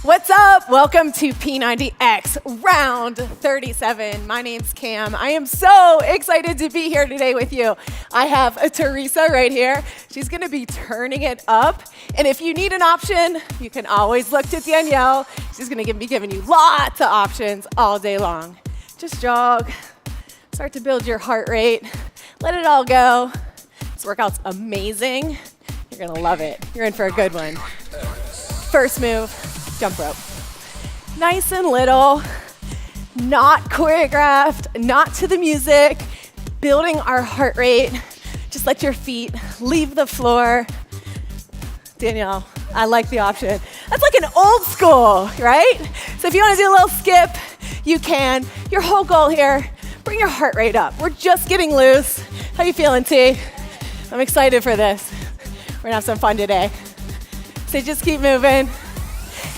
What's up? Welcome to P90X, round 37. My name's Cam. I am so excited to be here today with you. I have a Teresa right here. She's gonna be turning it up. And if you need an option, you can always look to Danielle. She's gonna be giving you lots of options all day long. Just jog, start to build your heart rate, let it all go. This workout's amazing. You're gonna love it. You're in for a good one. First move. Jump rope. Nice and little, not choreographed, not to the music, building our heart rate. Just let your feet leave the floor. Danielle, I like the option. That's like an old school, right? So if you want to do a little skip, you can. Your whole goal here, bring your heart rate up. We're just getting loose. How you feeling, T? I'm excited for this. We're gonna have some fun today. So just keep moving.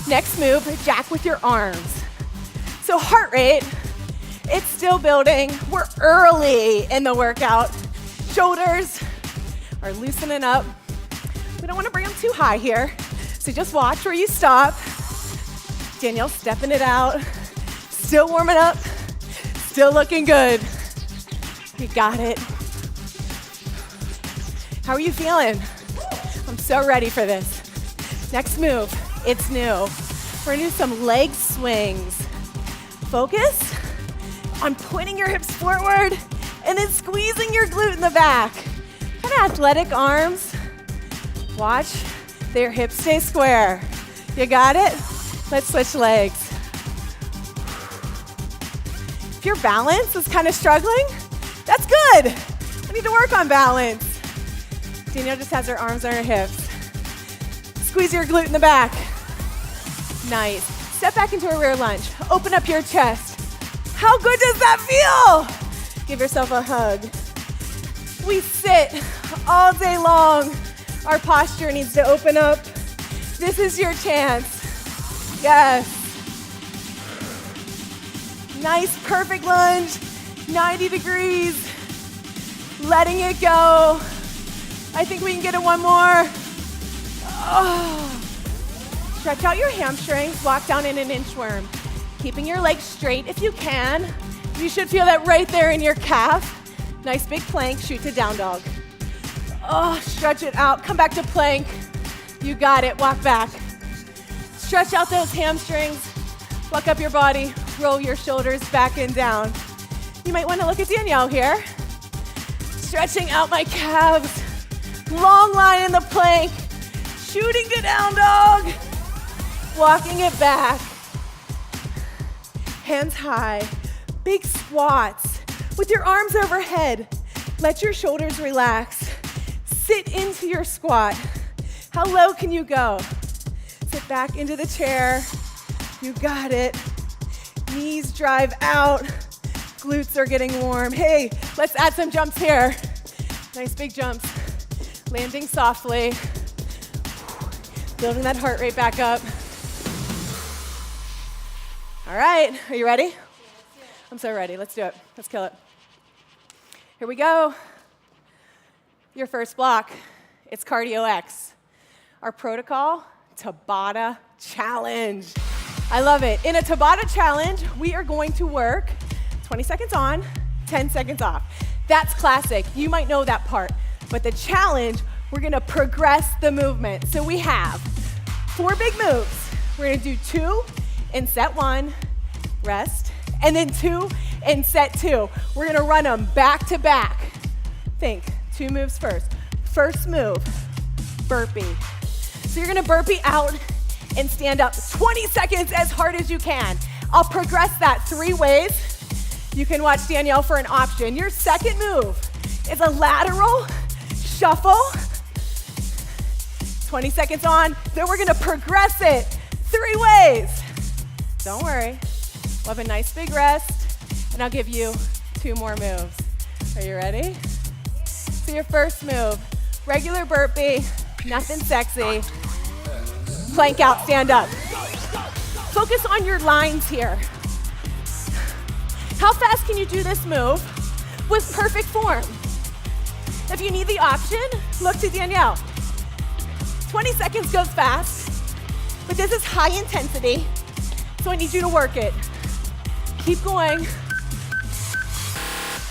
Next move, jack with your arms. So heart rate, it's still building. We're early in the workout. Shoulders are loosening up. We don't want to bring them too high here. So just watch where you stop. Danielle's stepping it out. Still warming up. Still looking good. You got it. How are you feeling? I'm so ready for this. Next move. It's new. We're gonna do some leg swings. Focus on pointing your hips forward and then squeezing your glute in the back. Kind of athletic arms. Watch their hips stay square. You got it? Let's switch legs. If your balance is kind of struggling, that's good. We need to work on balance. Danielle just has her arms on her hips. Squeeze your glute in the back. Nice. Step back into a rear lunge. Open up your chest. How good does that feel? Give yourself a hug. We sit all day long. Our posture needs to open up. This is your chance. Yes. Nice, perfect lunge. 90 degrees. Letting it go. I think we can get it one more. Oh. Stretch out your hamstrings, walk down in an inchworm. Keeping your legs straight if you can. You should feel that right there in your calf. Nice big plank, shoot to down dog. Oh, stretch it out, come back to plank. You got it, walk back. Stretch out those hamstrings, walk up your body, roll your shoulders back and down. You might want to look at Danielle here. Stretching out my calves. Long line in the plank, shooting to down dog. Walking it back. Hands high. Big squats with your arms overhead. Let your shoulders relax. Sit into your squat. How low can you go? Sit back into the chair. You got it. Knees drive out. Glutes are getting warm. Hey, let's add some jumps here. Nice big jumps. Landing softly. Building that heart rate back up. All right, are you ready? I'm so ready. Let's do it. Let's kill it. Here we go. Your first block, it's Cardio X. Our protocol, Tabata Challenge. I love it. In a Tabata Challenge, we are going to work 20 seconds on, 10 seconds off. That's classic. You might know that part. But the challenge, we're going to progress the movement. So we have 4 big moves. We're going to do 2 in set 1, rest, and then 2 in set 2. We're gonna run them back to back. Think, 2 moves first. First move, burpee. So you're gonna burpee out and stand up 20 seconds as hard as you can. I'll progress that 3 ways. You can watch Danielle for an option. Your second move is a lateral shuffle. 20 seconds on, then we're gonna progress it 3 ways. Don't worry, we'll have a nice big rest, and I'll give you 2 more moves. Are you ready? So your first move, regular burpee, nothing sexy. Plank out, stand up. Focus on your lines here. How fast can you do this move with perfect form? If you need the option, look to Danielle. 20 seconds goes fast. but this is high intensity, so I need you to work it. Keep going.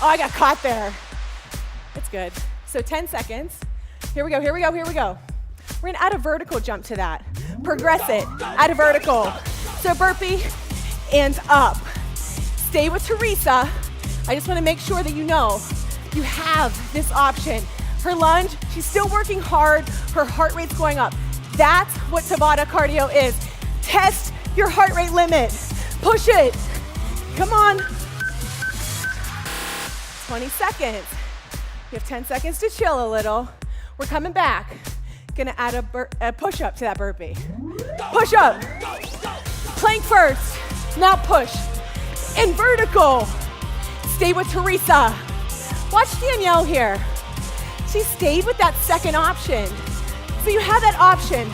Oh, I got caught there. It's good. So 10 seconds. Here we go, here we go, here we go. We're gonna add a vertical jump to that. Progress it, add a vertical. So burpee and up. Stay with Teresa. I just wanna make sure that you know you have this option. Her lunge, she's still working hard. Her heart rate's going up. That's what Tabata cardio is. Test your heart rate limit. Push it. Come on. 20 seconds. You have 10 seconds to chill a little. We're coming back. Gonna add a push-up to that burpee. Push up. Plank first. Now push. In vertical. Stay with Teresa. Watch Danielle here. She stayed with that second option. So you have that option.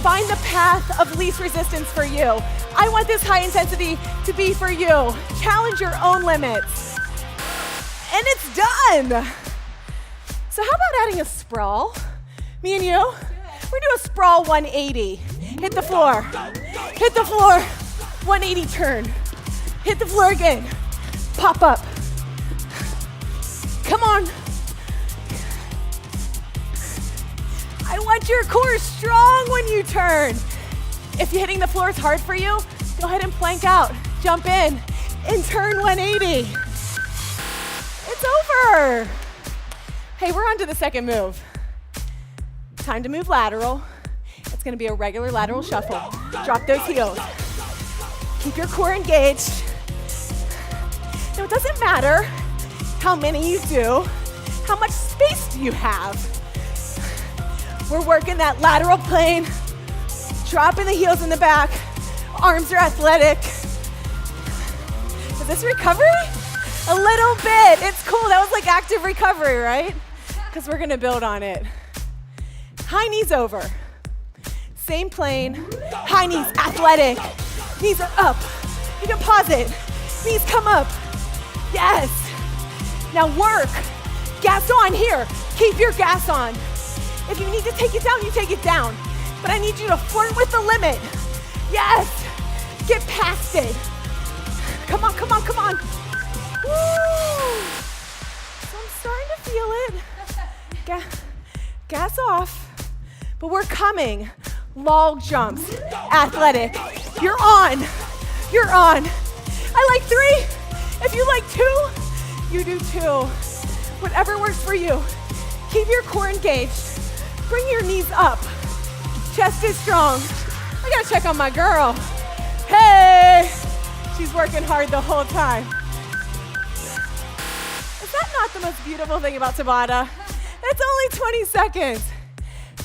Find the path of least resistance for you. I want this high intensity to be for you. Challenge your own limits. And it's done. So how about adding a sprawl? Me and you? We're gonna do a sprawl 180. Hit the floor. Hit the floor. 180 turn. Hit the floor again. Pop up. Come on. I want your core strong when you turn. If hitting the floor is hard for you, go ahead and plank out. Jump in and turn 180. It's over. Hey, we're on to the second move. Time to move lateral. It's gonna be a regular lateral shuffle. Drop those heels. Keep your core engaged. Now, it doesn't matter how many you do, how much space do you have? We're working that lateral plane, dropping the heels in the back, arms are athletic. Is this recovery? A little bit, it's cool. That was like active recovery, right? Because we're gonna build on it. High knees over. Same plane, high knees, athletic. Knees are up. You can pause it. Knees come up. Yes. Now work. Gas on here. Keep your gas on. If you need to take it down, you take it down. But I need you to flirt with the limit. Yes. Get past it. Come on, come on, come on. Woo. So I'm starting to feel it. Gas off. But we're coming. Log jumps. Athletic. You're on. You're on. I like 3. If you like 2, you do 2. Whatever works for you. Keep your core engaged. Bring your knees up. Chest is strong. I gotta check on my girl. Hey! She's working hard the whole time. Is that not the most beautiful thing about Tabata? It's only 20 seconds.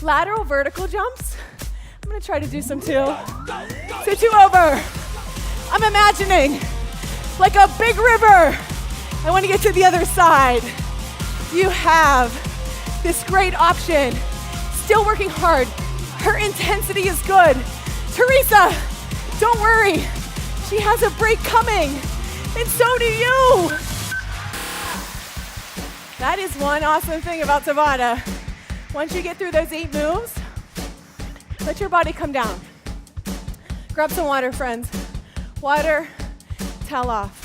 Lateral vertical jumps. I'm gonna try to do some too. So 2 over. I'm imagining like a big river. I wanna get to the other side. You have this great option. Still working hard. Her intensity is good. Teresa, don't worry. She has a break coming, and so do you. That is one awesome thing about Tabata. Once you get through those 8 moves, let your body come down. Grab some water, friends. Water, towel off.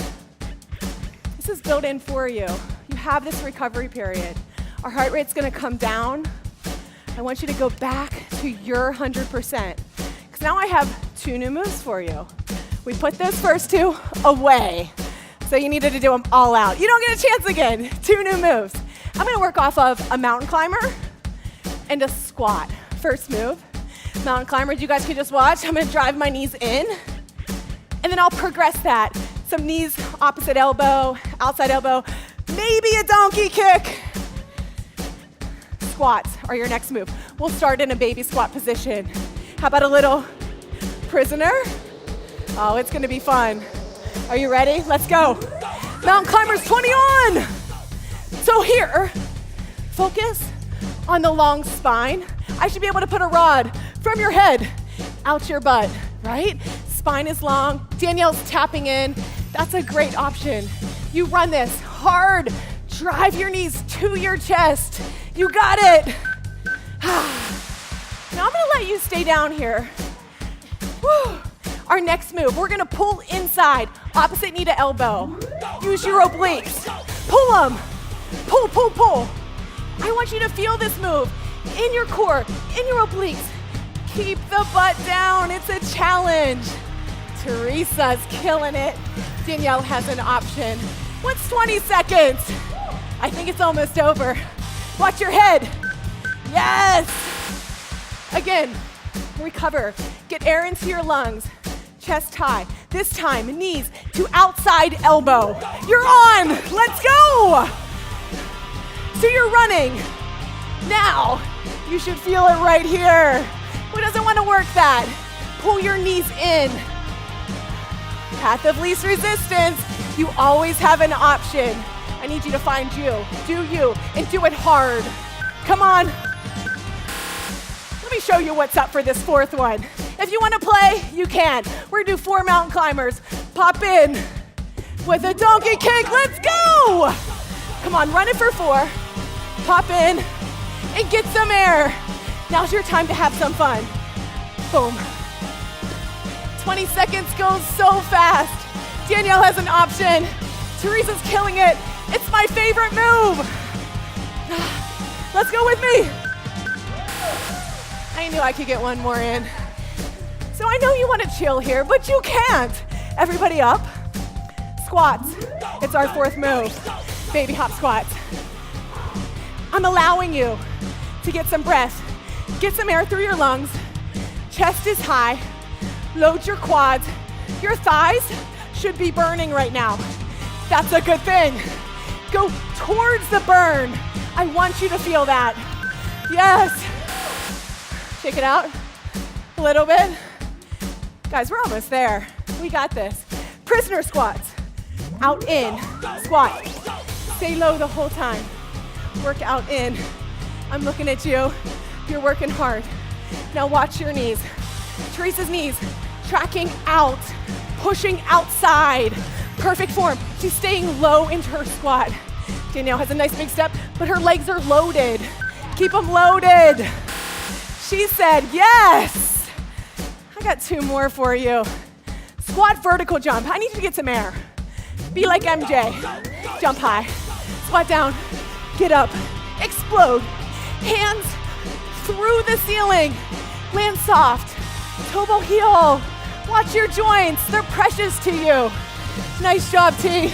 This is built in for you. You have this recovery period. Our heart rate's gonna come down. I want you to go back to your 100%. Because now I have 2 new moves for you. We put those first 2 away. So you needed to do them all out. You don't get a chance again. 2 new moves. I'm gonna work off of a mountain climber and a squat. First move, mountain climber. You guys can just watch. I'm gonna drive my knees in, and then I'll progress that. Some knees, opposite elbow, outside elbow, maybe a donkey kick. Squats are your next move. We'll start in a baby squat position. How about a little prisoner? Oh, it's gonna be fun. Are you ready? Let's go. Mountain climbers 20 on. So here, focus on the long spine. I should be able to put a rod from your head out your butt, right? Spine is long. Danielle's tapping in. That's a great option. You run this hard. Drive your knees to your chest. You got it. Now I'm gonna let you stay down here. Whew. Our next move, we're gonna pull inside, opposite knee to elbow. Use your obliques. Pull them. Pull, pull, pull. I want you to feel this move in your core, in your obliques. Keep the butt down, it's a challenge. Teresa's killing it. Danielle has an option. What's 20 seconds? I think it's almost over. Watch your head. Yes. Again, recover. Get air into your lungs. Chest high. This time, knees to outside elbow. You're on. Let's go. So you're running. Now, you should feel it right here. Who doesn't want to work that? Pull your knees in. Path of least resistance. You always have an option. I need you to find you, do you, and do it hard. Come on. Let me show you what's up for this fourth one. If you want to play, you can. We're gonna do 4 mountain climbers. Pop in with a donkey kick. Let's go. Come on, run it for 4. Pop in and get some air. Now's your time to have some fun. Boom. 20 seconds goes so fast. Danielle has an option. Teresa's killing it. It's my favorite move. Let's go with me. I knew I could get one more in. So I know you want to chill here, but you can't. Everybody up. Squats. It's our 4th move. Baby hop squats. I'm allowing you to get some breath. Get some air through your lungs. Chest is high. Load your quads. Your thighs should be burning right now. That's a good thing. Go towards the burn. I want you to feel that. Yes. Shake it out a little bit. Guys, we're almost there. We got this. Prisoner squats. Out, in, squat. Stay low the whole time. Work out, in. I'm looking at you. You're working hard. Now watch your knees. Teresa's knees tracking out, pushing outside. Perfect form. She's staying low into her squat. Danielle has a nice big step, but her legs are loaded. Keep them loaded. She said yes. I got 2 more for you. Squat vertical jump. I need you to get some air. Be like MJ. Jump high. Squat down. Get up. Explode. Hands through the ceiling. Land soft. Toe heel. Watch your joints. They're precious to you. Nice job, T.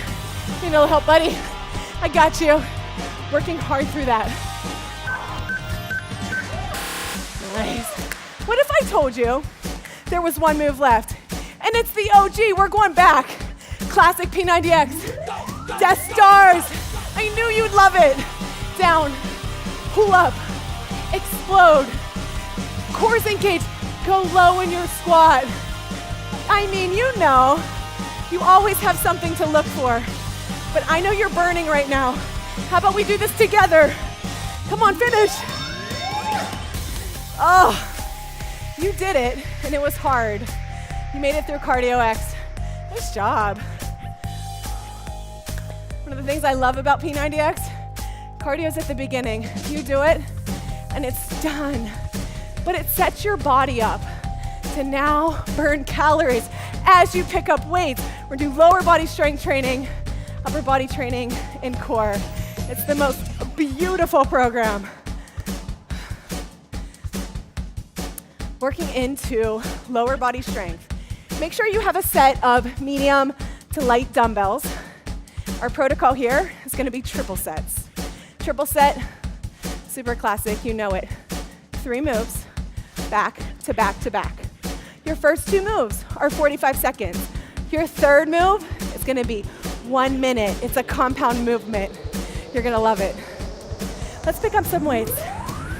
You know, help, buddy. I got you. Working hard through that. Nice. What if I told you there was 1 move left? And it's the OG. We're going back. Classic P90X. Death Stars. I knew you'd love it. Down. Pull up. Explode. Cores engaged. Go low in your squat. I mean, you know, you always have something to look for. But I know you're burning right now. How about we do this together? Come on, finish. Oh, you did it, and it was hard. You made it through Cardio X. Nice job. One of the things I love about P90X, cardio's at the beginning. You do it, and it's done. But it sets your body up to now burn calories as you pick up weights. We're gonna do lower body strength training, upper body training, and core. It's the most beautiful program. Working into lower body strength. Make sure you have a set of medium to light dumbbells. Our protocol here is gonna be triple sets. Triple set, super classic, you know it. 3 moves, back to back to back. Your first 2 moves are 45 seconds. Your third move is gonna be 1 minute. It's a compound movement. You're gonna love it. Let's pick up some weights.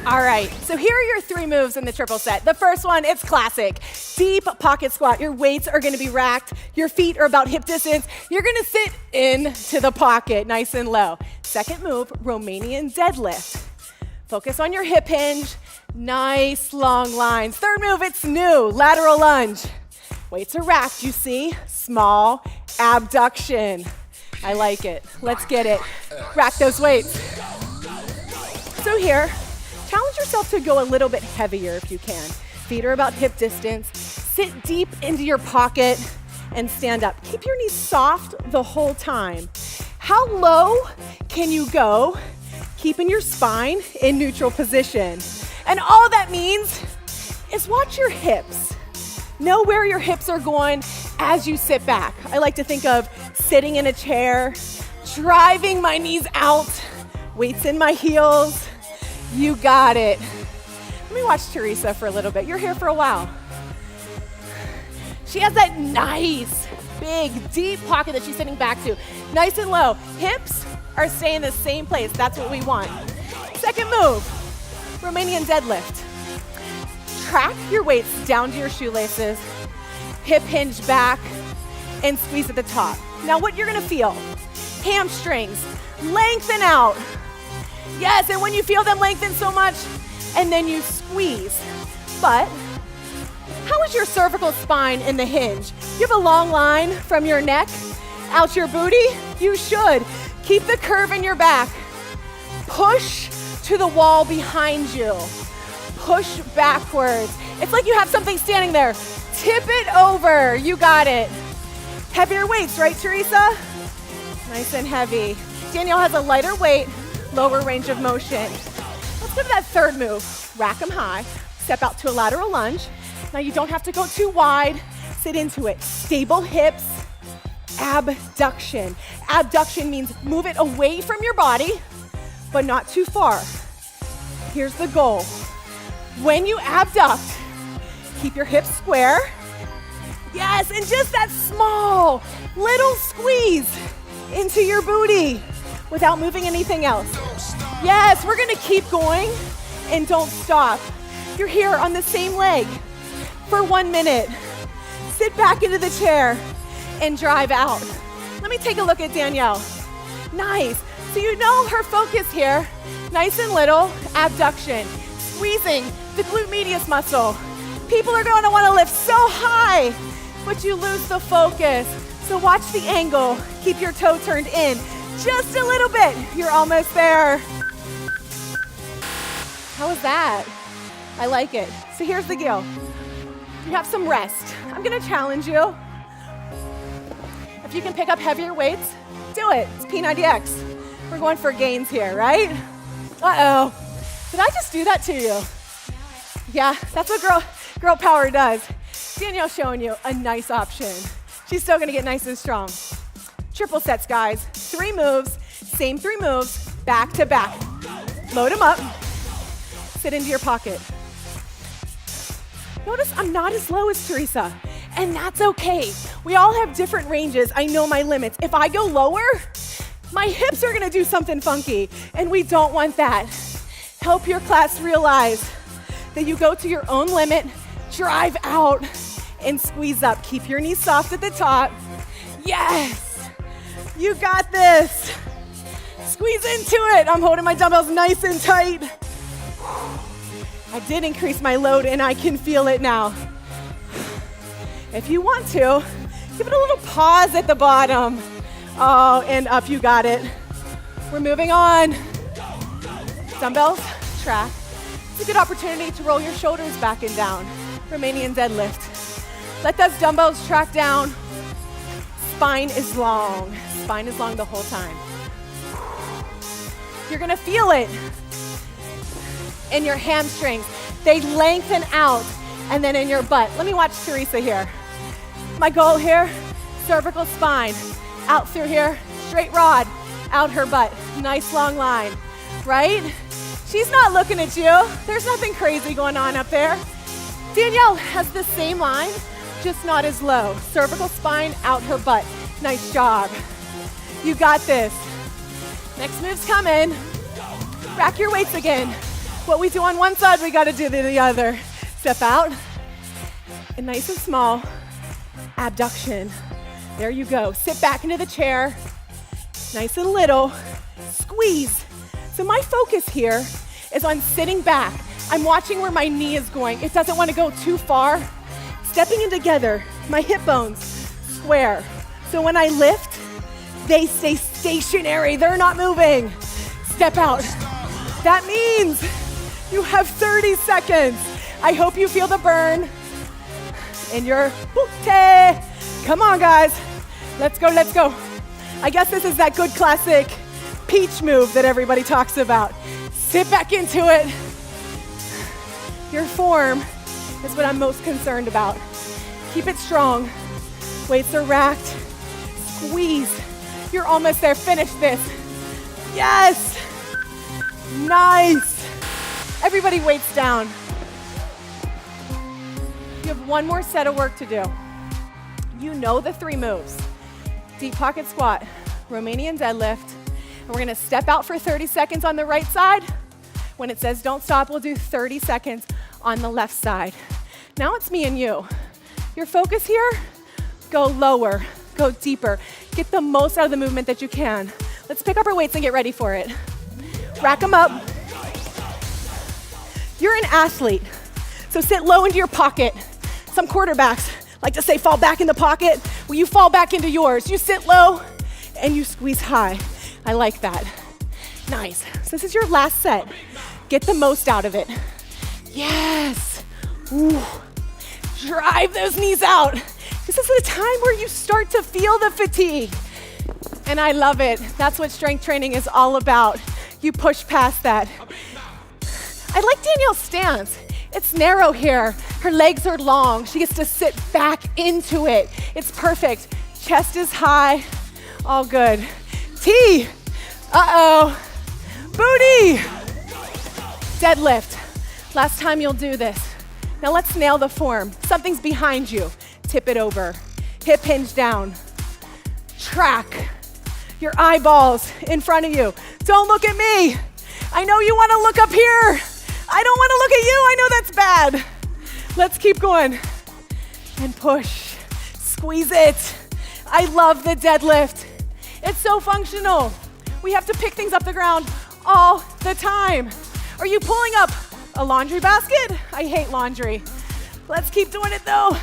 All right, so here are your 3 moves in the triple set. The first one, it's classic. Deep pocket squat. Your weights are gonna be racked. Your feet are about hip distance. You're gonna sit into the pocket, nice and low. Second move, Romanian deadlift. Focus on your hip hinge. Nice long lines. Third move, it's new, lateral lunge. Weights are racked, you see? Small abduction. I like it. Let's get it. Rack those weights. So here, challenge yourself to go a little bit heavier if you can. Feet are about hip distance. sit deep into your pocket and stand up. Keep your knees soft the whole time. How low can you go, keeping your spine in neutral position? And all that means is watch your hips. Know where your hips are going as you sit back. I like to think of sitting in a chair, driving my knees out, weights in my heels. You got it. Let me watch Teresa for a little bit. You're here for a while. She has that nice, big, deep pocket that she's sitting back to. Nice and low. Hips are staying the same place. That's what we want. Second move, Romanian deadlift. Track your weights down to your shoelaces, hip hinge back, and squeeze at the top. Now what you're gonna feel, hamstrings, lengthen out. Yes, and when you feel them lengthen so much, and then you squeeze. But how is your cervical spine in the hinge? You have a long line from your neck out your booty? You should. Keep the curve in your back. Push to the wall behind you. Push backwards. It's like you have something standing there. Tip it over. You got it. Heavier weights, right, Teresa? Nice and heavy. Danielle has a lighter weight, lower range of motion. Let's go to that third move. Rack them high. Step out to a lateral lunge. Now you don't have to go too wide. Sit into it. Stable hips. Abduction. Abduction means move it away from your body, but not too far. Here's the goal. When you abduct, keep your hips square. Yes, and just that small little squeeze into your booty without moving anything else. Yes, we're gonna keep going and don't stop. You're here on the same leg for 1 minute. Sit back into the chair and drive out. Let me take a look at Danielle. Nice. So you know her focus here, nice and little, abduction, squeezing the glute medius muscle. People are going to want to lift so high, but you lose the focus. So watch the angle. Keep your toe turned in just a little bit. You're almost there. How was that? I like it. So here's the deal. You have some rest. I'm going to challenge you. If you can pick up heavier weights, do it. It's P90X. We're going for gains here, right? Uh-oh. Did I just do that to you? Yeah, that's what girl power does. Danielle's showing you a nice option. She's still gonna get nice and strong. Triple sets, guys. 3 moves, same 3 moves, back to back. Load them up, sit into your pocket. Notice I'm not as low as Teresa, and that's okay. We all have different ranges. I know my limits. If I go lower, my hips are gonna do something funky, and we don't want that. Help your class realize that you go to your own limit, drive out, and squeeze up. Keep your knees soft at the top. Yes, you got this. Squeeze into it. I'm holding my dumbbells nice and tight. I did increase my load and I can feel it now. If you want to, give it a little pause at the bottom. Oh, and up, you got it. We're moving on. Dumbbells, track. It's a good opportunity to roll your shoulders back and down. Romanian deadlift. Let those dumbbells track down. Spine is long. Spine is long the whole time. You're gonna feel it in your hamstrings. They lengthen out, and then in your butt. Let me watch Teresa here. My goal here, cervical spine. Out through here, straight rod, out her butt. Nice long line, right? She's not looking at you. There's nothing crazy going on up there. Danielle has the same line, just not as low. Cervical spine, out her butt. Nice job. You got this. Next move's coming. Rack your weights again. What we do on one side, we gotta do to the other. Step out, and nice and small, abduction. There you go. Sit back into the chair, nice and little, squeeze. So my focus here is on sitting back. I'm watching where my knee is going. It doesn't want to go too far. Stepping in together, my hip bones square. So when I lift, they stay stationary. They're not moving. Step out. That means you have 30 seconds. I hope you feel the burn. in your booty. Come on, guys. Let's go, let's go. I guess this is that good classic peach move that everybody talks about. Sit back into it. Your form is what I'm most concerned about. Keep it strong. Weights are racked. Squeeze. You're almost there. Finish this. Yes. Nice. Everybody weights down. You have one more set of work to do. You know the 3 moves. Deep pocket squat, Romanian deadlift, and we're gonna step out for 30 seconds on the right side. When it says don't stop, we'll do 30 seconds on the left side. Now it's me and you. Your focus here, go lower, go deeper. Get the most out of the movement that you can. Let's pick up our weights and get ready for it. Rack them up. You're an athlete, so sit low into your pocket. Some quarterbacks like to say fall back in the pocket. Well, you fall back into yours. You sit low and you squeeze high. I like that. Nice. So this is your last set. Get the most out of it. Yes. Ooh. Drive those knees out. This is the time where you start to feel the fatigue. And I love it. That's what strength training is all about. You push past that. I like Danielle's stance. It's narrow here. Her legs are long. She gets to sit back into it. It's perfect. Chest is high. All good. T. Uh-oh. Booty. Deadlift. Last time you'll do this. Now let's nail the form. Something's behind you. Tip it over. Hip hinge down. Track. Your eyeballs in front of you. Don't look at me. I know you want to look up here. I don't want to look at you. I know that's bad. Let's keep going. And push. Squeeze it. I love the deadlift. It's so functional. We have to pick things up the ground all the time. Are you pulling up a laundry basket? I hate laundry. Let's keep doing it though.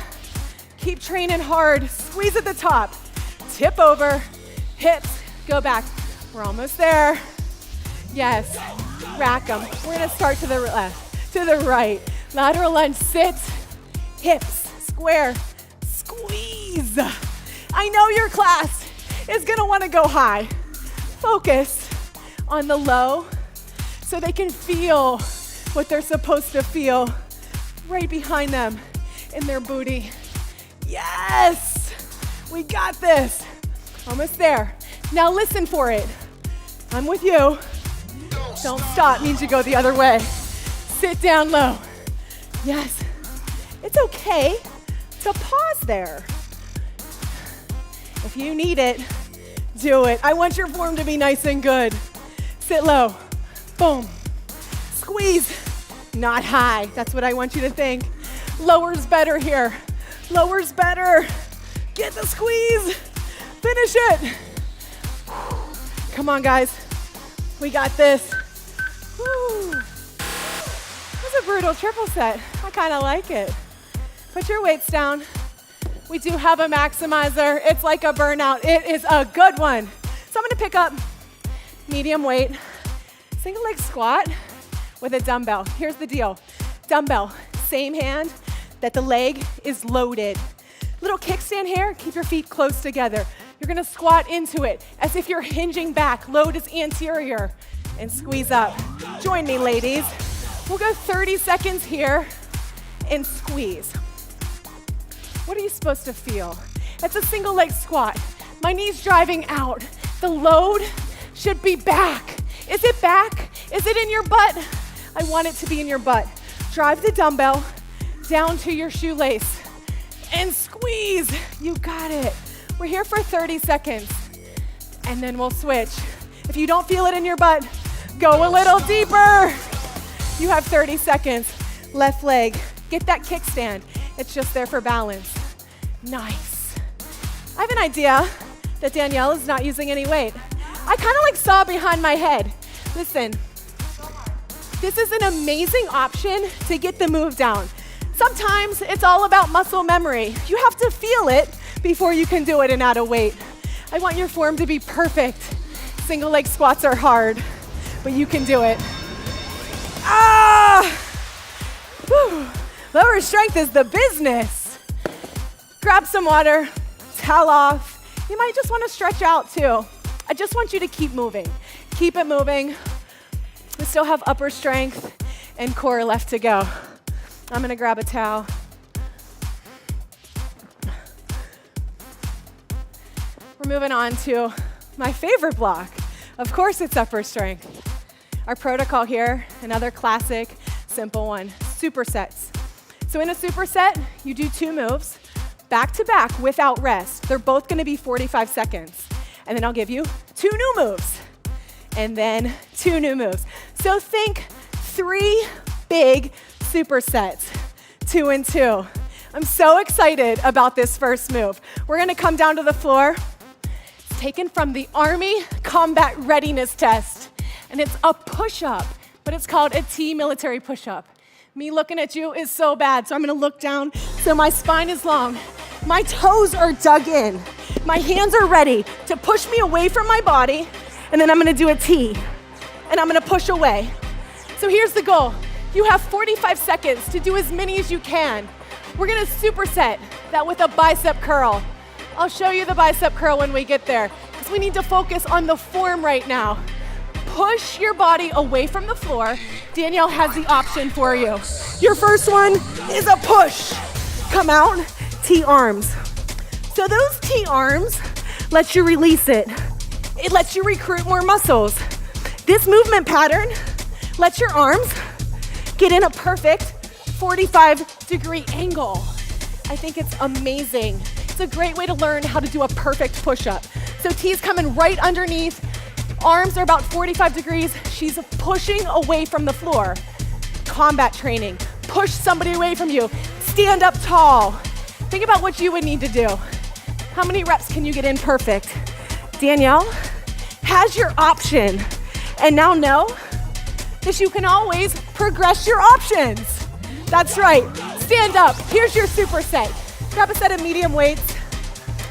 Keep training hard. Squeeze at the top. Tip over. Hips. Go back. We're almost there. Yes. Rack them. We're gonna start to the left, to the right. Lateral lunge, sit, hips, square, squeeze. I know your class is gonna wanna go high. Focus on the low so they can feel what they're supposed to feel right behind them in their booty. Yes, we got this. Almost there. Now listen for it. I'm with you. Don't stop means you go the other way. Sit down low. Yes. It's okay to pause there. If you need it, do it. I want your form to be nice and good. Sit low. Boom. Squeeze. Not high. That's what I want you to think. Lower's better here. Lower's better. Get the squeeze. Finish it. Come on, guys. We got this. Woo. That's a brutal triple set. I kind of like it. Put your weights down. We do have a maximizer. It's like a burnout. It is a good one. So I'm gonna pick up medium weight, single leg squat with a dumbbell. Here's the deal. Dumbbell, same hand that the leg is loaded. Little kickstand here, keep your feet close together. You're gonna squat into it as if you're hinging back. Load is anterior and squeeze up. Join me, ladies. We'll go 30 seconds here and squeeze. What are you supposed to feel? It's a single leg squat. My knee's driving out. The load should be back. Is it back? Is it in your butt? I want it to be in your butt. Drive the dumbbell down to your shoelace and squeeze. You got it. We're here for 30 seconds and then we'll switch. If you don't feel it in your butt, go a little deeper. You have 30 seconds. Left leg. Get that kickstand. It's just there for balance. Nice. I have an idea that Danielle is not using any weight. I kind of like saw behind my head. Listen, this is an amazing option to get the move down. Sometimes it's all about muscle memory. You have to feel it before you can do it and add a weight. I want your form to be perfect. Single leg squats are hard, but you can do it. Ah! Whew. Lower strength is the business. grab some water, towel off. You might just want to stretch out too. I just want you to keep moving. Keep it moving. We still have upper strength and core left to go. I'm gonna grab a towel. We're moving on to my favorite block. Of course it's upper strength. Our protocol here, another classic, simple one, supersets. So in a superset, you do 2 moves, back to back without rest. They're both gonna be 45 seconds. And then I'll give you 2 new moves. And then 2 new moves. So think 3 big supersets, 2 and 2. I'm so excited about this first move. We're gonna come down to the floor. It's taken from the Army Combat Readiness Test. And it's a push-up, but it's called a T military push-up. Me looking at you is so bad, so I'm gonna look down so my spine is long. My toes are dug in. My hands are ready to push me away from my body, and then I'm gonna do a T, and I'm gonna push away. So here's the goal. You have 45 seconds to do as many as you can. We're gonna superset that with a bicep curl. I'll show you the bicep curl when we get there, because we need to focus on the form right now. Push your body away from the floor. Danielle has the option for you. Your first one is a push. Come out, T arms. So those T arms let you release it. It lets you recruit more muscles. This movement pattern lets your arms get in a perfect 45-degree angle. I think it's amazing. It's a great way to learn how to do a perfect push-up. So T's coming right underneath. Arms are about 45 degrees. She's pushing away from the floor. Combat training. Push somebody away from you. Stand up tall. Think about what you would need to do. How many reps can you get in perfect? Danielle has your option. And now know that you can always progress your options. That's right. Stand up. Here's your superset. Grab a set of medium weights.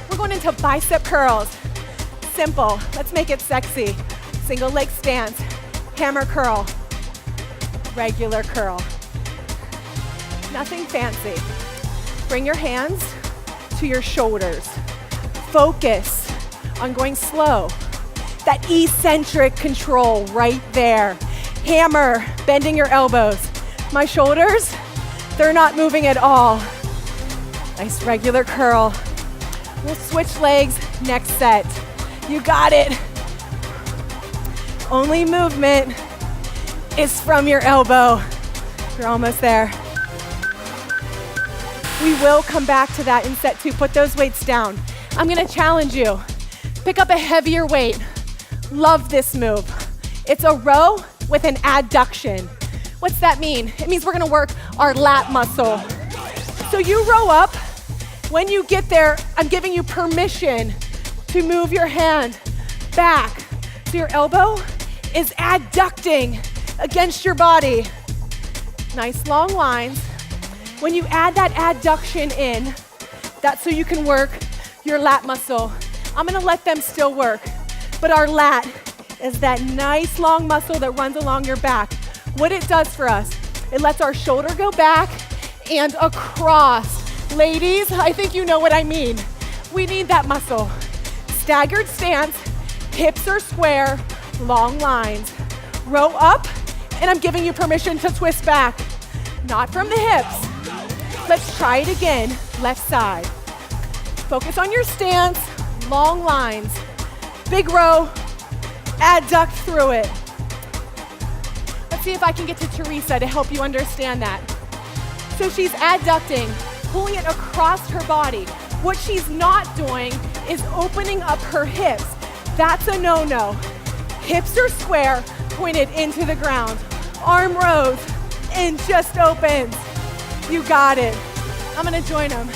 We're going into bicep curls. Simple. Let's make it sexy. Single leg stance, hammer curl, regular curl. Nothing fancy. Bring your hands to your shoulders. Focus on going slow. That eccentric control right there. Hammer, bending your elbows. My shoulders, they're not moving at all. Nice regular curl. We'll switch legs next set. You got it. Only movement is from your elbow. You're almost there. We will come back to that in set 2. Put those weights down. I'm gonna challenge you. Pick up a heavier weight. Love this move. It's a row with an adduction. What's that mean? It means we're gonna work our lat muscle. So you row up. When you get there, I'm giving you permission to move your hand back. So your elbow is adducting against your body. Nice long lines. When you add that adduction in, that's so you can work your lat muscle. I'm gonna let them still work, but our lat is that nice long muscle that runs along your back. What it does for us, it lets our shoulder go back and across. Ladies, I think you know what I mean. We need that muscle. Staggered stance, hips are square, long lines. Row up, and I'm giving you permission to twist back. Not from the hips. Let's try it again, left side. Focus on your stance, long lines. Big row, adduct through it. Let's see if I can get to Teresa to help you understand that. So she's adducting, pulling it across her body. What she's not doing is opening up her hips. That's a no-no. Hips are square, pointed into the ground. Arm rows, and just opens. You got it. I'm gonna join them.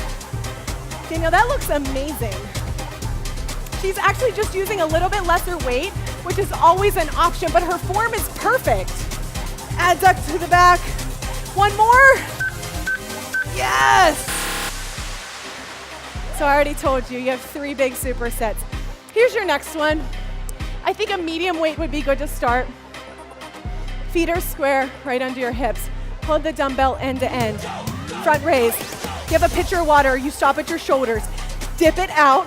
Danielle, that looks amazing. She's actually just using a little bit lesser weight, which is always an option, but her form is perfect. Adduct to the back. One more. Yes! So I already told you, you have 3 big supersets. Here's your next one. I think a medium weight would be good to start. Feet are square, right under your hips. Hold the dumbbell end to end. Front raise. You have a pitcher of water, you stop at your shoulders, dip it out,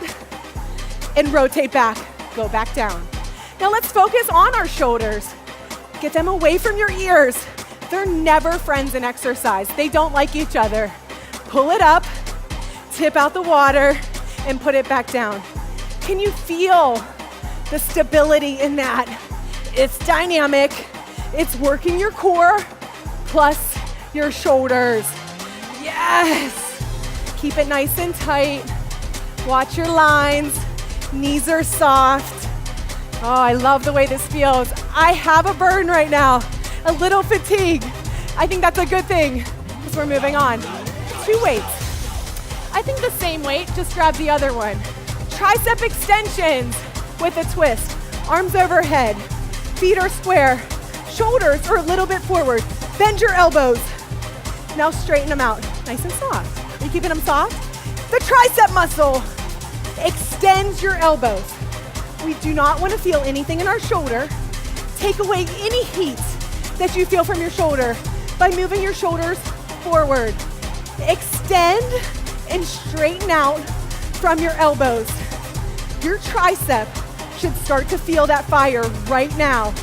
and rotate back. Go back down. Now let's focus on our shoulders. Get them away from your ears. They're never friends in exercise. They don't like each other. Pull it up, tip out the water, and put it back down. Can you feel the stability in that? It's dynamic. It's working your core plus your shoulders. Yes! Keep it nice and tight. Watch your lines. Knees are soft. Oh, I love the way this feels. I have a burn right now, a little fatigue. I think that's a good thing because we're moving on. 2 weights. I think the same weight, just grab the other one. Tricep extensions with a twist. Arms overhead. Feet are square. Shoulders are a little bit forward. Bend your elbows. Now straighten them out. Nice and soft. Are you keeping them soft? The tricep muscle extends your elbows. We do not want to feel anything in our shoulder. Take away any heat that you feel from your shoulder by moving your shoulders forward. Extend and straighten out from your elbows. Your tricep should start to feel that fire right now.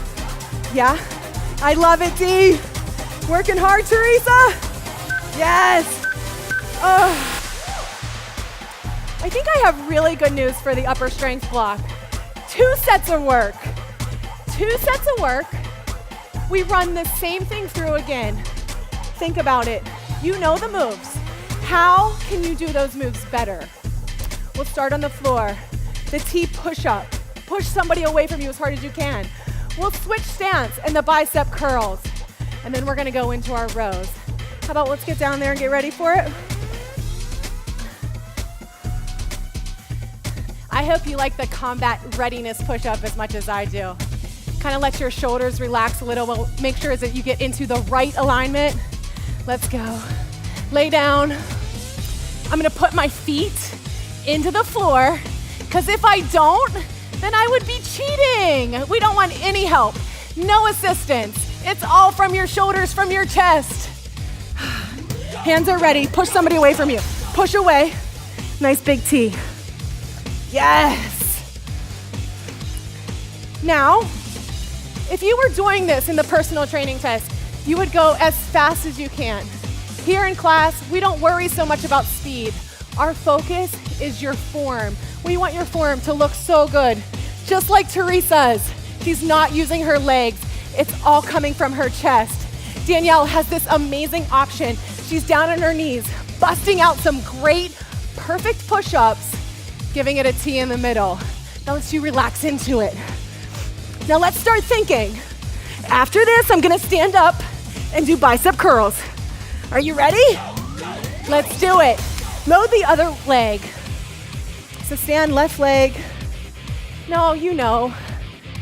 Yeah? I love it, D. Working hard, Teresa? Yes. I think I have really good news for the upper strength block. 2 sets of work. 2 sets of work. We run the same thing through again. Think about it. You know the moves. How can you do those moves better? We'll start on the floor. The T push-up. Push somebody away from you as hard as you can. We'll switch stance and the bicep curls. And then we're gonna go into our rows. How about let's get down there and get ready for it? I hope you like the combat readiness push-up as much as I do. Kind of let your shoulders relax a little. We'll make sure that you get into the right alignment. Let's go. Lay down. I'm gonna put my feet into the floor, because if I don't, then I would be cheating. We don't want any help, no assistance. It's all from your shoulders, from your chest. Hands are ready. Push somebody away from you. Push away. Nice big T. Yes. Now, if you were doing this in the personal training test, you would go as fast as you can. Here in class, we don't worry so much about speed. Our focus is your form. We want your form to look so good, just like Teresa's. She's not using her legs. It's all coming from her chest. Danielle has this amazing option. She's down on her knees, busting out some great, perfect push-ups, giving it a T in the middle. That lets you relax into it. Now let's start thinking. After this, I'm gonna stand up and do bicep curls. Are you ready? Let's do it. Load the other leg. So stand left leg. No, you know,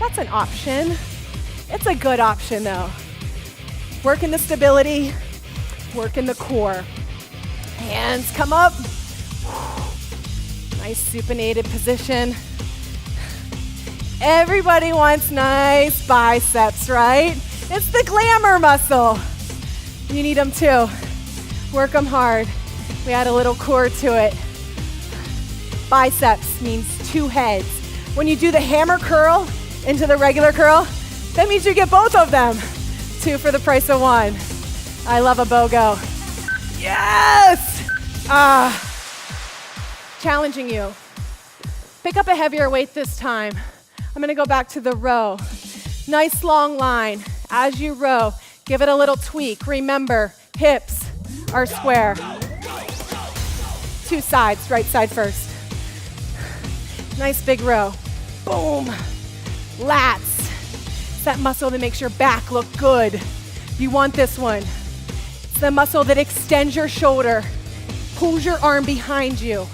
that's an option. It's a good option though. Work in the stability, work in the core. Hands come up. Nice supinated position. Everybody wants nice biceps, right? It's the glamour muscle. You need them too. Work them hard. We add a little core to it. Biceps means 2 heads. When you do the hammer curl into the regular curl, that means you get both of them. 2 for the price of 1. I love a BOGO. Yes! Challenging you. Pick up a heavier weight this time. I'm gonna go back to the row. Nice long line. As you row, give it a little tweak. Remember, hips are square. 2 sides, right side first. Nice big row. Boom. Lats. It's that muscle that makes your back look good. You want this one. It's the muscle that extends your shoulder, pulls your arm behind you.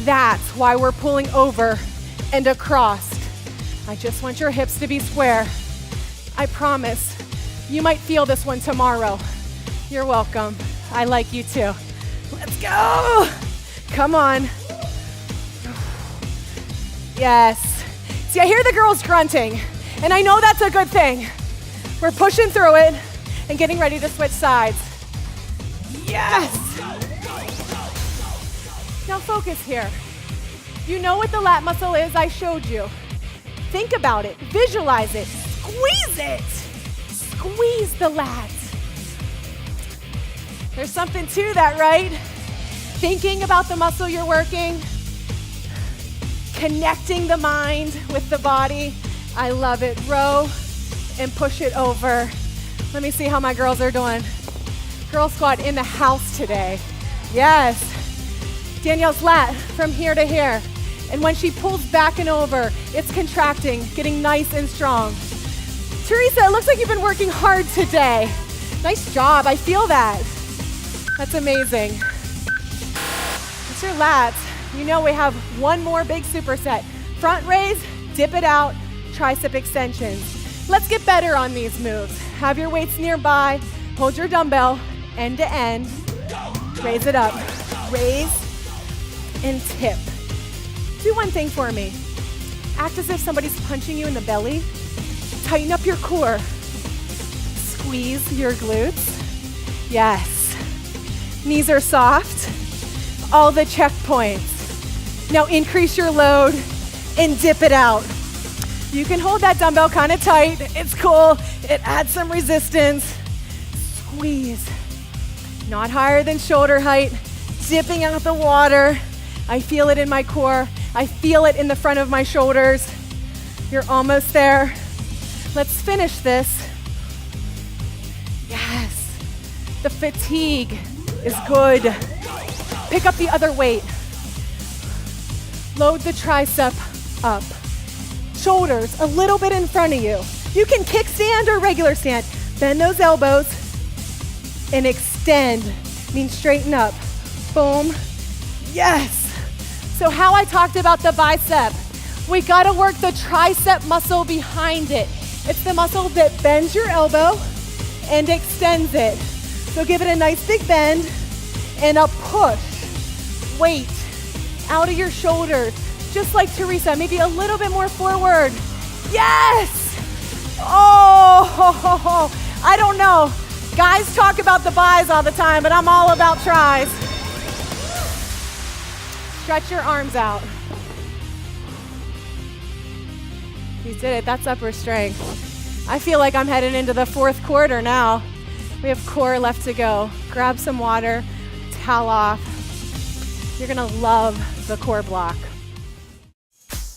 That's why we're pulling over and across. I just want your hips to be square. I promise, you might feel this one tomorrow. You're welcome. I like you too. Let's go. Come on. Yes. See, I hear the girls grunting, and I know that's a good thing. We're pushing through it and getting ready to switch sides. Yes. Now focus here. You know what the lat muscle is, I showed you. Think about it, visualize it, squeeze it. Squeeze the lats. There's something to that, right? Thinking about the muscle you're working, connecting the mind with the body. I love it. Row and push it over. Let me see how my girls are doing. Girl squat in the house today. Yes. Danielle's lat from here to here. And when she pulls back and over, it's contracting, getting nice and strong. Teresa, it looks like you've been working hard today. Nice job, I feel that. That's amazing. It's your lats. You know we have one more big superset. Front raise, dip it out, tricep extensions. Let's get better on these moves. Have your weights nearby, hold your dumbbell end to end, raise it up, raise and tip. Do one thing for me. Act as if somebody's punching you in the belly. Tighten up your core. Squeeze your glutes. Yes. Knees are soft. All the checkpoints. Now increase your load and dip it out. You can hold that dumbbell kind of tight. It's cool. It adds some resistance. Squeeze. Not higher than shoulder height. Dipping out the water. I feel it in my core. I feel it in the front of my shoulders. You're almost there. Let's finish this. Yes. The fatigue is good. Pick up the other weight. Load the tricep up. Shoulders a little bit in front of you. You can kickstand or regular stand. Bend those elbows and extend. Means straighten up. Boom. Yes. So how I talked about the bicep, we gotta work the tricep muscle behind it. It's the muscle that bends your elbow and extends it. So give it a nice big bend and a push. Weight out of your shoulders, just like Teresa, maybe a little bit more forward. Yes! Oh, I don't know. Guys talk about the bis all the time, but I'm all about tries. Stretch your arms out. You did it, that's upper strength. I feel like I'm heading into the fourth quarter now. We have core left to go. Grab some water, towel off. You're gonna love the core block.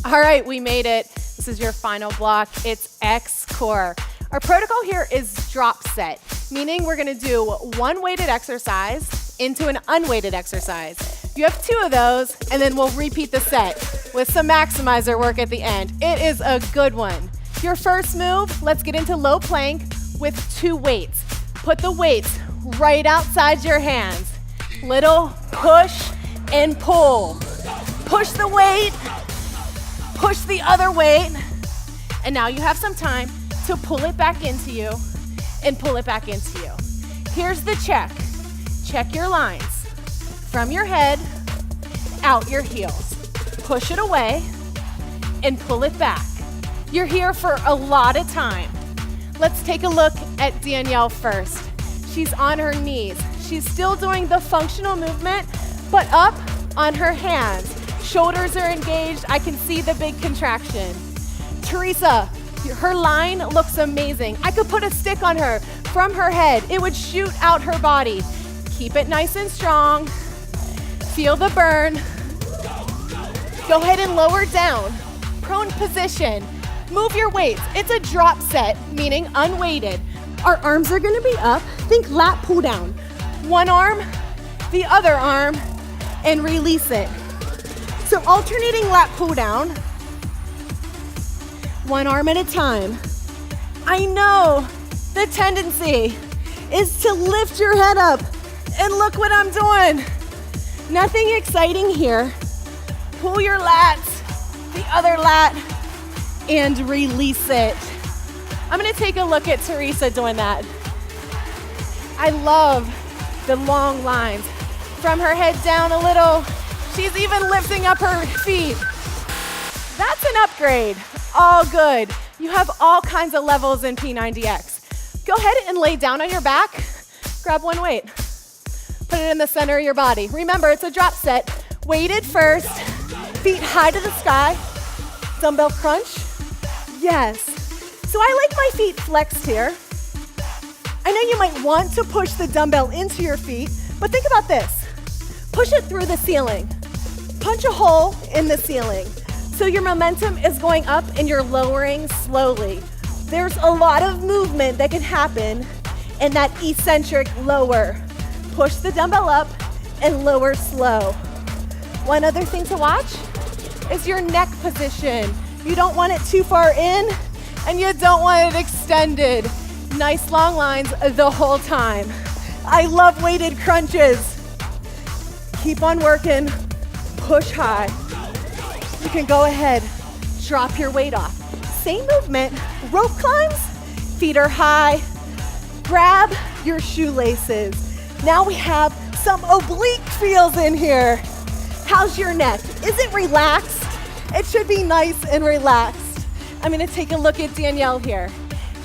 All right, we made it. This is your final block. It's X core. Our protocol here is drop set, meaning we're gonna do one weighted exercise into an unweighted exercise. You have 2 of those, and then we'll repeat the set with some maximizer work at the end. It is a good one. Your first move, let's get into low plank with 2 weights. Put the weights right outside your hands. Little push and pull. Push the weight, push the other weight, and now you have some time to pull it back into you and pull it back into you. Here's the check. Check your lines. From your head, out your heels. Push it away and pull it back. You're here for a lot of time. Let's take a look at Danielle first. She's on her knees. She's still doing the functional movement, but up on her hands. Shoulders are engaged. I can see the big contraction. Teresa, her line looks amazing. I could put a stick on her from her head. It would shoot out her body. Keep it nice and strong. Feel the burn. Go ahead and lower down. Prone position. Move your weights. It's a drop set, meaning unweighted. Our arms are gonna be up. Think lat pull down. One arm, the other arm, and release it. So alternating lat pull down. One arm at a time. I know the tendency is to lift your head up, and look what I'm doing. Nothing exciting here. Pull your lats, the other lat, and release it. I'm gonna take a look at Teresa doing that. I love the long lines. From her head down a little, she's even lifting up her feet. That's an upgrade. All good. You have all kinds of levels in P90X. Go ahead and lay down on your back. Grab one weight. Put it in the center of your body. Remember, it's a drop set. Weighted first, feet high to the sky. Dumbbell crunch. Yes. So I like my feet flexed here. I know you might want to push the dumbbell into your feet, but think about this. Push it through the ceiling. Punch a hole in the ceiling. So your momentum is going up and you're lowering slowly. There's a lot of movement that can happen in that eccentric lower. Push the dumbbell up and lower slow. One other thing to watch is your neck position. You don't want it too far in and you don't want it extended. Nice long lines the whole time. I love weighted crunches. Keep on working, push high. You can go ahead, drop your weight off. Same movement, rope climbs, feet are high. Grab your shoelaces. Now we have some oblique feels in here. How's your neck? Is it relaxed? It should be nice and relaxed. I'm gonna take a look at Danielle here.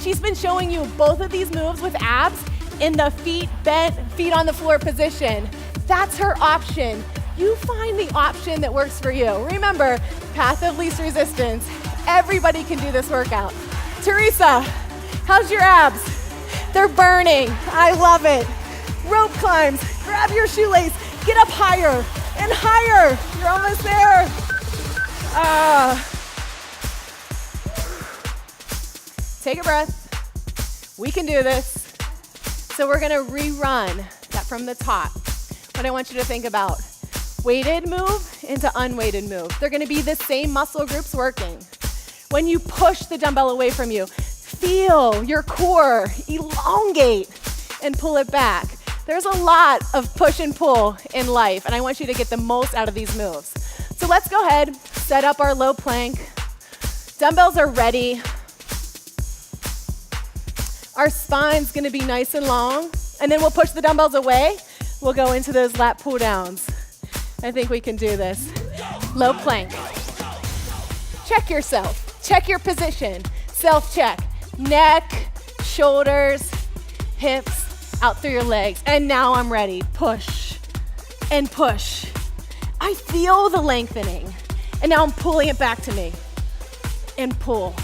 She's been showing you both of these moves with abs in the feet bent, feet on the floor position. That's her option. You find the option that works for you. Remember, path of least resistance. Everybody can do this workout. Teresa, how's your abs? They're burning. I love it. Rope climbs. Grab your shoelace. Get up higher and higher. You're almost there. Take a breath. We can do this. So we're gonna rerun that from the top. What I want you to think about, weighted move into unweighted move. They're gonna be the same muscle groups working. When you push the dumbbell away from you, feel your core elongate and pull it back. There's a lot of push and pull in life, and I want you to get the most out of these moves. So let's go ahead, set up our low plank. Dumbbells are ready. Our spine's gonna be nice and long, and then we'll push the dumbbells away. We'll go into those lat pull downs. I think we can do this. Low plank. Check yourself, check your position. Self-check, neck, shoulders, hips, out through your legs. And now I'm ready, push and push. I feel the lengthening. And now I'm pulling it back to me and pull.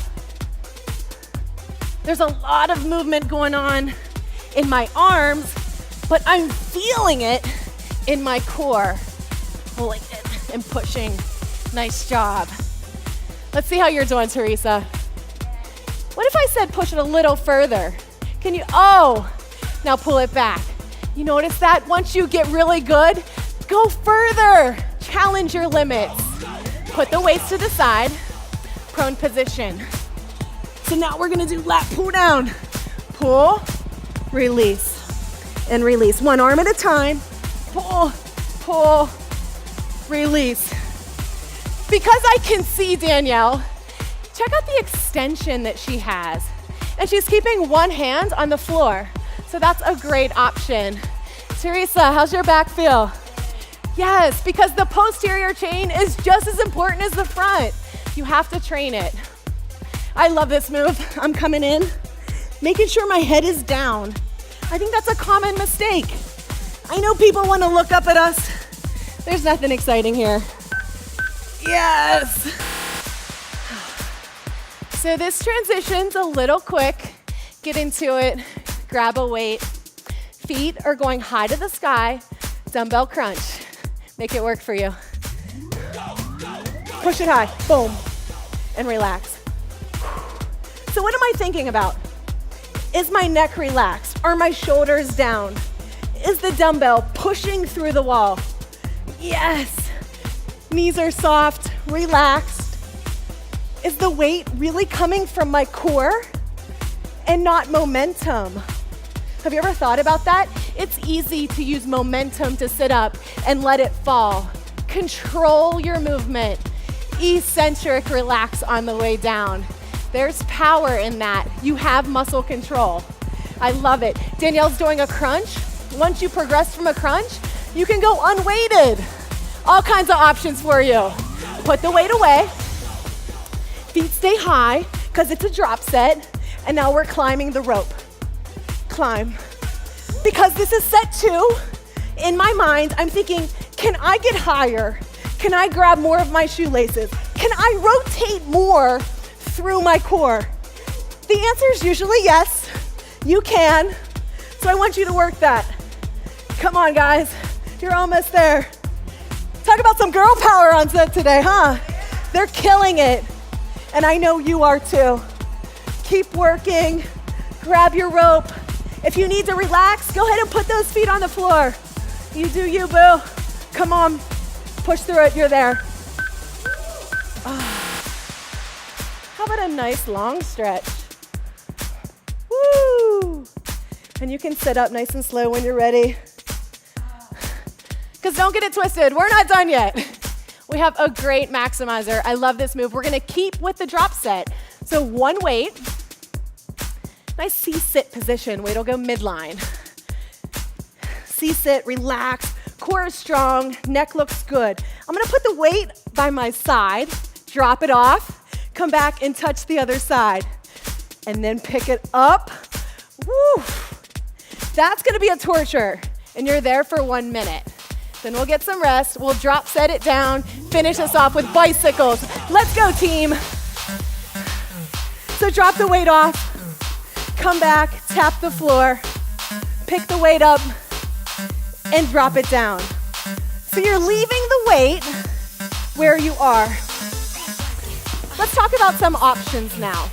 There's a lot of movement going on in my arms, but I'm feeling it in my core. Pulling it and pushing. Nice job. Let's see how you're doing, Teresa. What if I said push it a little further? Can you, now pull it back. You notice that? Once you get really good, go further. Challenge your limits. Put the weights to the side, prone position. So now we're gonna do lat pull down. Pull, release, and release. One arm at a time. Pull, pull, release. Because I can see Danielle, check out the extension that she has. And she's keeping one hand on the floor. So that's a great option. Teresa, how's your back feel? Yes, because the posterior chain is just as important as the front. You have to train it. I love this move. I'm coming in, making sure my head is down. I think that's a common mistake. I know people want to look up at us. There's nothing exciting here. Yes. So this transition's a little quick. Get into it, grab a weight. Feet are going high to the sky, dumbbell crunch. Make it work for you. Push it high, boom, and relax. So what am I thinking about? Is my neck relaxed? Are my shoulders down? Is the dumbbell pushing through the wall? Yes. Knees are soft, relaxed. Is the weight really coming from my core and not momentum? Have you ever thought about that? It's easy to use momentum to sit up and let it fall. Control your movement. Eccentric, relax on the way down. There's power in that. You have muscle control. I love it. Danielle's doing a crunch. Once you progress from a crunch, you can go unweighted. All kinds of options for you. Put the weight away. Feet stay high because it's a drop set. And now we're climbing the rope. Climb. Because this is set 2, in my mind, I'm thinking, can I get higher? Can I grab more of my shoelaces? Can I rotate more through my core? The answer is usually yes, you can. So I want you to work that. Come on, guys, you're almost there. Talk about some girl power on set today, huh? They're killing it, and I know you are too. Keep working, grab your rope. If you need to relax, go ahead and put those feet on the floor. You do you, boo. Come on, push through it, you're there. How about a nice long stretch? Woo! And you can sit up nice and slow when you're ready. Because don't get it twisted, we're not done yet. We have a great maximizer. I love this move. We're gonna keep with the drop set. So one weight, nice C-sit position. Weight will go midline. C-sit, relax, core is strong, neck looks good. I'm gonna put the weight by my side, drop it off, come back and touch the other side, and then pick it up. Woo! That's gonna be a torture, and you're there for 1 minute. Then we'll get some rest, we'll drop set it down, finish us off with bicycles. Let's go, team. So drop the weight off, come back, tap the floor, pick the weight up, and drop it down. So you're leaving the weight where you are. Let's talk about some options now.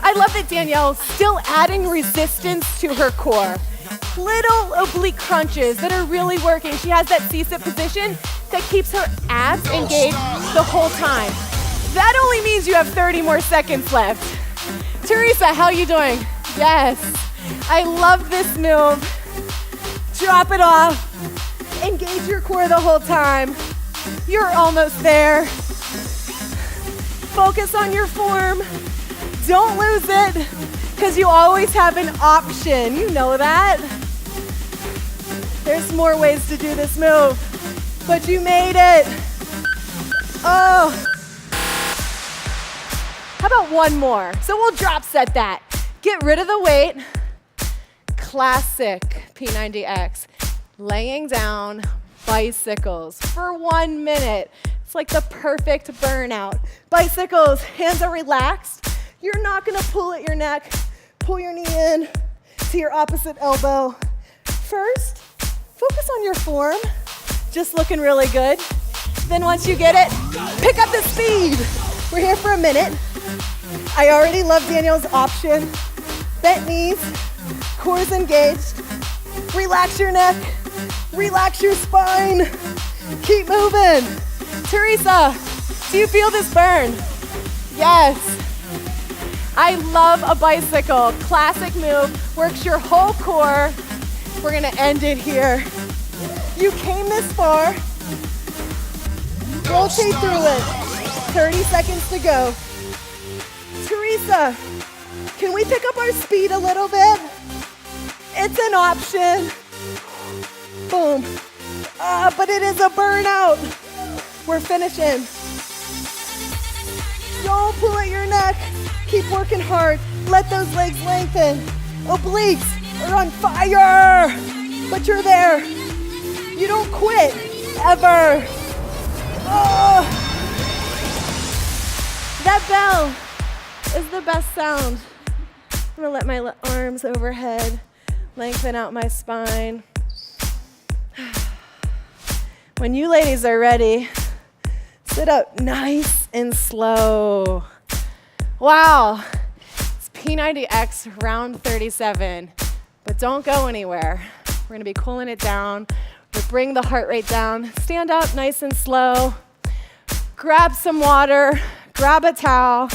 I love that Danielle's still adding resistance to her core. Little oblique crunches that are really working. She has that C-sit position that keeps her abs engaged the whole time. That only means you have 30 more seconds left. Teresa, how you doing? Yes, I love this move. Drop it off, engage your core the whole time. You're almost there. Focus on your form. Don't lose it, because you always have an option. You know that. There's more ways to do this move, but you made it. Oh. How about one more? So we'll drop set that. Get rid of the weight. Classic P90X. Laying down bicycles for 1 minute. It's like the perfect burnout. Bicycles, hands are relaxed. You're not gonna pull at your neck. Pull your knee in to your opposite elbow. First, focus on your form. Just looking really good. Then once you get it, pick up the speed. We're here for a minute. I already love Danielle's option. Bent knees, core's engaged. Relax your neck, relax your spine. Keep moving. Teresa, do you feel this burn? Yes. I love a bicycle. Classic move, works your whole core. We're gonna end it here. You came this far. Rotate through it. 30 seconds to go. Teresa, can we pick up our speed a little bit? It's an option. Boom. But it is a burnout. We're finishing. Don't pull at your neck. Keep working hard. Let those legs lengthen. Obliques are on fire, but you're there. You don't quit, ever. Oh. That bell is the best sound. I'm gonna let my arms overhead, lengthen out my spine. When you ladies are ready, sit up nice and slow. Wow, it's P90X round 37, but don't go anywhere. We're gonna be cooling it down. We'll bring the heart rate down. Stand up nice and slow. Grab some water, grab a towel.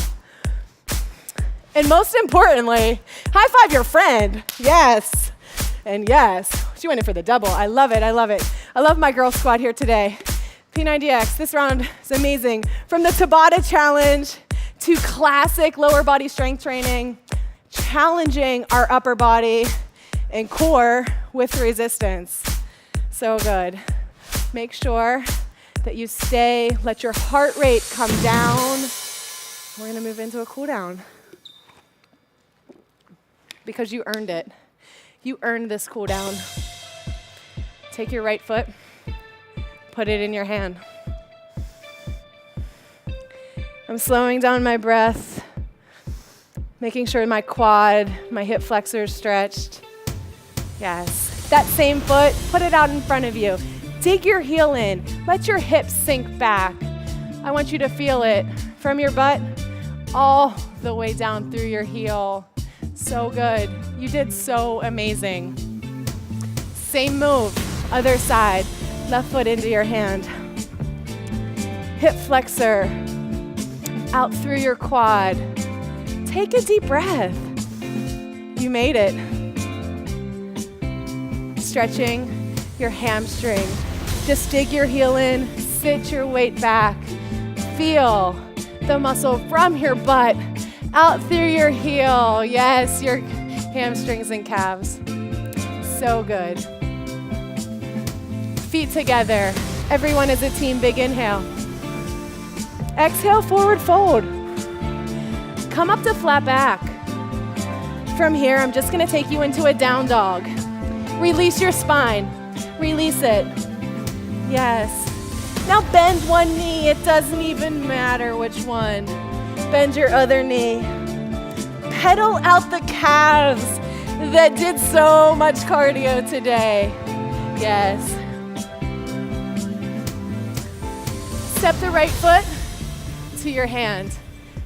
And most importantly, high five your friend. Yes, and yes. She went in for the double. I love it, I love it. I love my girl squad here today. P90X, this round is amazing. From the Tabata challenge to classic lower body strength training, challenging our upper body and core with resistance. So good. Make sure that you stay, let your heart rate come down. We're gonna move into a cool down because you earned it. You earned this cool down. Take your right foot, put it in your hand. I'm slowing down my breath, making sure my quad, my hip flexor is stretched. Yes. That same foot, put it out in front of you. Dig your heel in. Let your hips sink back. I want you to feel it from your butt all the way down through your heel. So good. You did so amazing. Same move, other side. Left foot into your hand. Hip flexor out through your quad. Take a deep breath. You made it. Stretching your hamstring. Just dig your heel in, sit your weight back. Feel the muscle from your butt out through your heel. Yes, your hamstrings and calves. So good. Feet together. Everyone is a team. Big inhale. Exhale, forward fold. Come up to flat back. From here, I'm just gonna take you into a down dog. Release your spine. Release it. Yes. Now bend one knee. It doesn't even matter which one. Bend your other knee. Pedal out the calves that did so much cardio today. Yes. Step the right foot to your hand.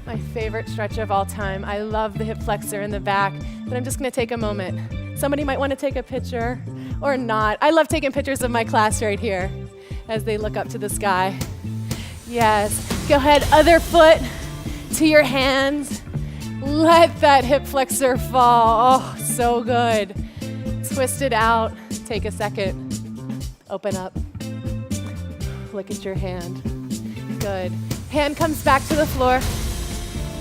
My favorite stretch of all time. I love the hip flexor in the back, but I'm just gonna take a moment. Somebody might wanna take a picture or not. I love taking pictures of my class right here as they look up to the sky. Yes, go ahead, other foot to your hands. Let that hip flexor fall. Oh, so good. Twist it out, take a second. Open up, look at your hand. Good. Hand comes back to the floor.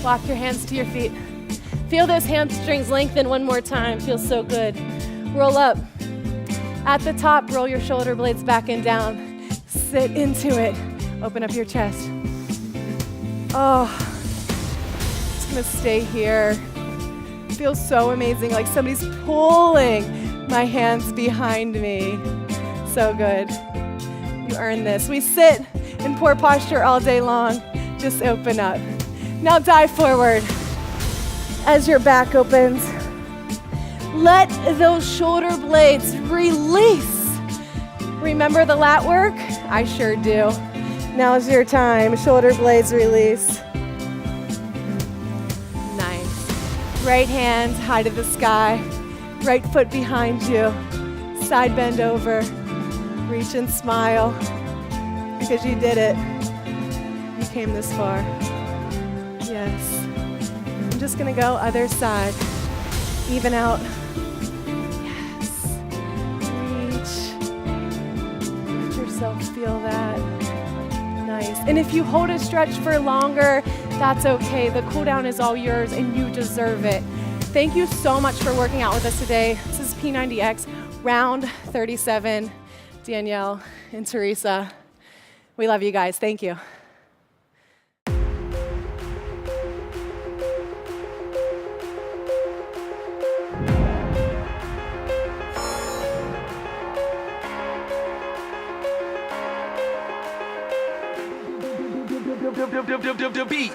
Walk your hands to your feet. Feel those hamstrings lengthen one more time. Feels so good. Roll up. At the top, roll your shoulder blades back and down. Sit into it. Open up your chest. Oh, just gonna stay here. Feels so amazing, like somebody's pulling my hands behind me. So good. You earned this. We sit in poor posture all day long. Just open up. Now dive forward as your back opens. Let those shoulder blades release. Remember the lat work? I sure do. Now's your time. Shoulder blades release. Nice. Right hand high to the sky. Right foot behind you. Side bend over. Reach and smile. Because you did it. You came this far. Yes. I'm just gonna go other side. Even out. Yes. Reach. Let yourself feel that. Nice. And if you hold a stretch for longer, that's okay. The cool down is all yours and you deserve it. Thank you so much for working out with us today. This is P90X, round 37. Danielle and Teresa. We love you guys. Thank you. Beat.